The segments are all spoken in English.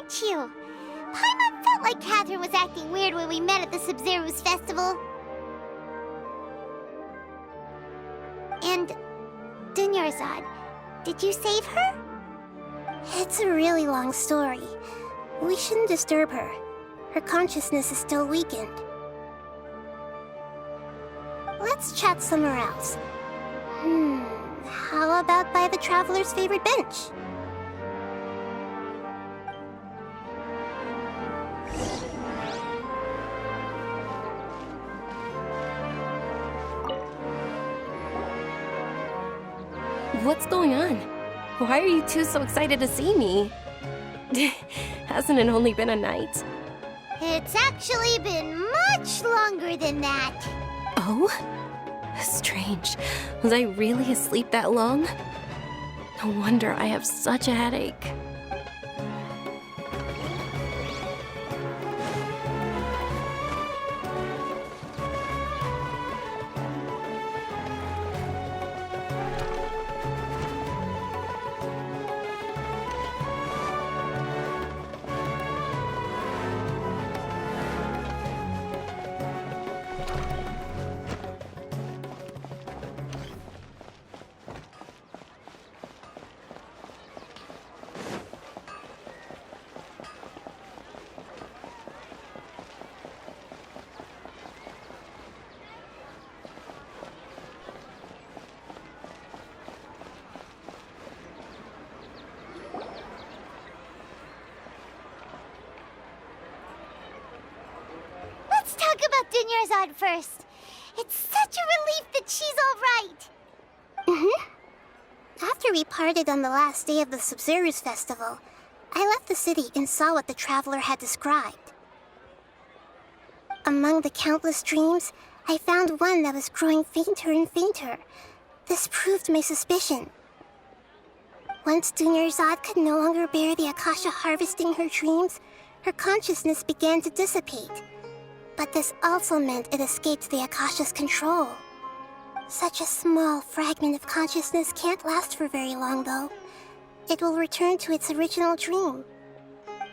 aren't you? Paimon felt like Catherine was acting weird when we met at the Sabzeruz festival. And Dunyarzad, did you save her? It's a really long story. We shouldn't disturb her. Her consciousness is still weakened. Let's chat somewhere else. How about by the Traveler's favorite bench? What's going on? Why are you two so excited to see me? Hasn't it only been a night? It's actually been much longer than that. Oh? Strange. Was I really asleep that long? No wonder I have such a headache. Let's talk about Dunyarzad first. It's such a relief that she's all right. After we parted on the last day of the Sabzeruz festival, I left the city and saw what the Traveler had described. Among the countless dreams, I found one that was growing fainter and fainter. This proved my suspicion. Once Dunyarzad could no longer bear the Akasha harvesting her dreams, her consciousness began to dissipate. But this also meant it escaped the Akasha's control. Such a small fragment of consciousness can't last for very long, though. It will return to its original dream,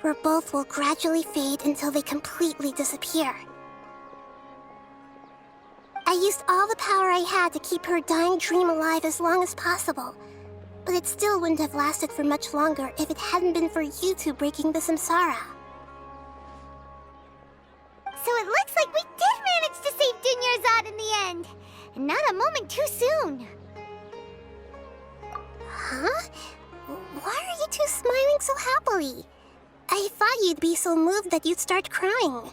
where both will gradually fade until they completely disappear. I used all the power I had to keep her dying dream alive as long as possible, but it still wouldn't have lasted for much longer if it hadn't been for you two breaking the samsara. So it looks like we did manage to save Dunyarzad in the end. And not a moment too soon. Huh? Why are you two smiling so happily? I thought you'd be so moved that you'd start crying.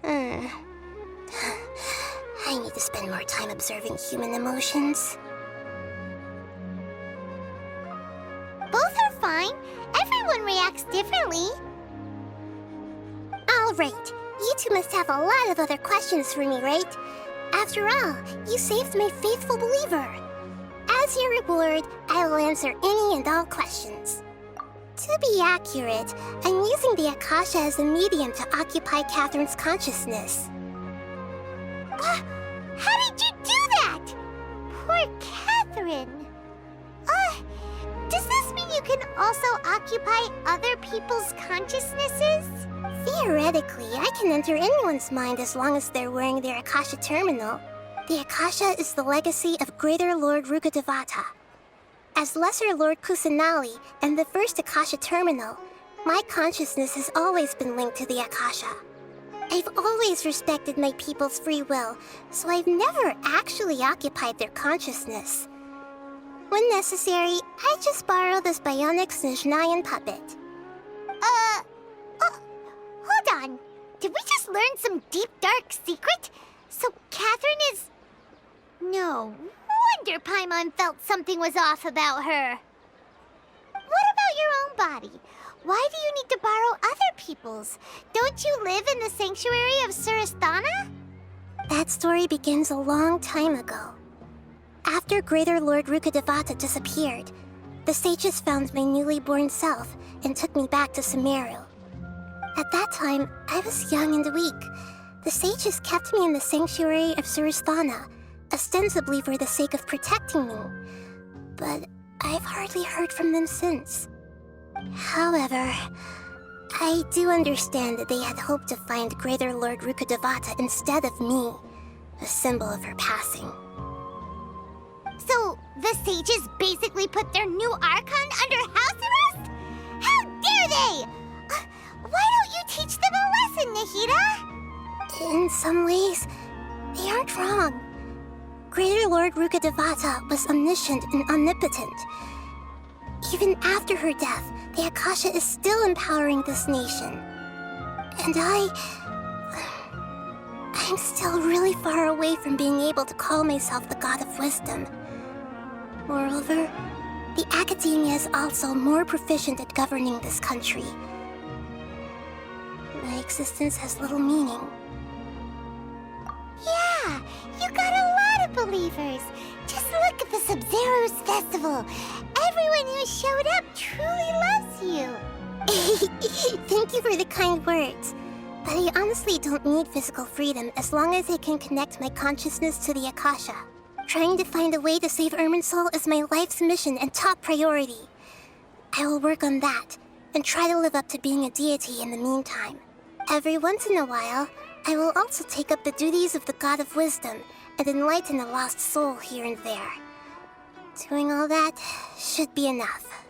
I need to spend more time observing human emotions. Both are fine. Everyone reacts differently. All right. You two must have a lot of other questions for me, right? After all, you saved my faithful believer. As your reward, I will answer any and all questions. To be accurate, I'm using the Akasha as a medium to occupy Catherine's consciousness. How did you do that? Poor Catherine. Does this mean you can also occupy other people's consciousnesses? Theoretically, I can enter anyone's mind as long as they're wearing their Akasha terminal. The Akasha is the legacy of Greater Lord Rukkhadevata. As Lesser Lord Kusanali and the first Akasha terminal, my consciousness has always been linked to the Akasha. I've always respected my people's free will, so I've never actually occupied their consciousness. When necessary, I just borrow this bionic Snezhnayan puppet. Hold on. Did we just learn some deep, dark secret? So Catherine is... No wonder Paimon felt something was off about her. What about your own body? Why do you need to borrow other people's? Don't you live in the sanctuary of Surasthana? That story begins a long time ago. After Greater Lord Rukkhadevata disappeared, the sages found my newly born self and took me back to Sumeru. At that time, I was young and weak. The sages kept me in the sanctuary of Surasthana, ostensibly for the sake of protecting me. But I've hardly heard from them since. However, I do understand that they had hoped to find Greater Lord Rukkhadevata instead of me, a symbol of her passing. So, the sages basically put their new Archon under house arrest? How dare they! Why don't you teach them a lesson, Nahida? In some ways, they aren't wrong. Greater Lord Rukkhadevata was omniscient and omnipotent. Even after her death, the Akasha is still empowering this nation. And I'm still really far away from being able to call myself the God of Wisdom. Moreover, the Academia is also more proficient at governing this country. My existence has little meaning. Yeah, you got a lot of believers. Just look at the Sabzeruz festival. Everyone who showed up truly loves you. Thank you for the kind words. But I honestly don't need physical freedom as long as I can connect my consciousness to the Akasha. Trying to find a way to save Irminsul is my life's mission and top priority. I will work on that, and try to live up to being a deity in the meantime. Every once in a while, I will also take up the duties of the God of Wisdom and enlighten a lost soul here and there. Doing all that should be enough.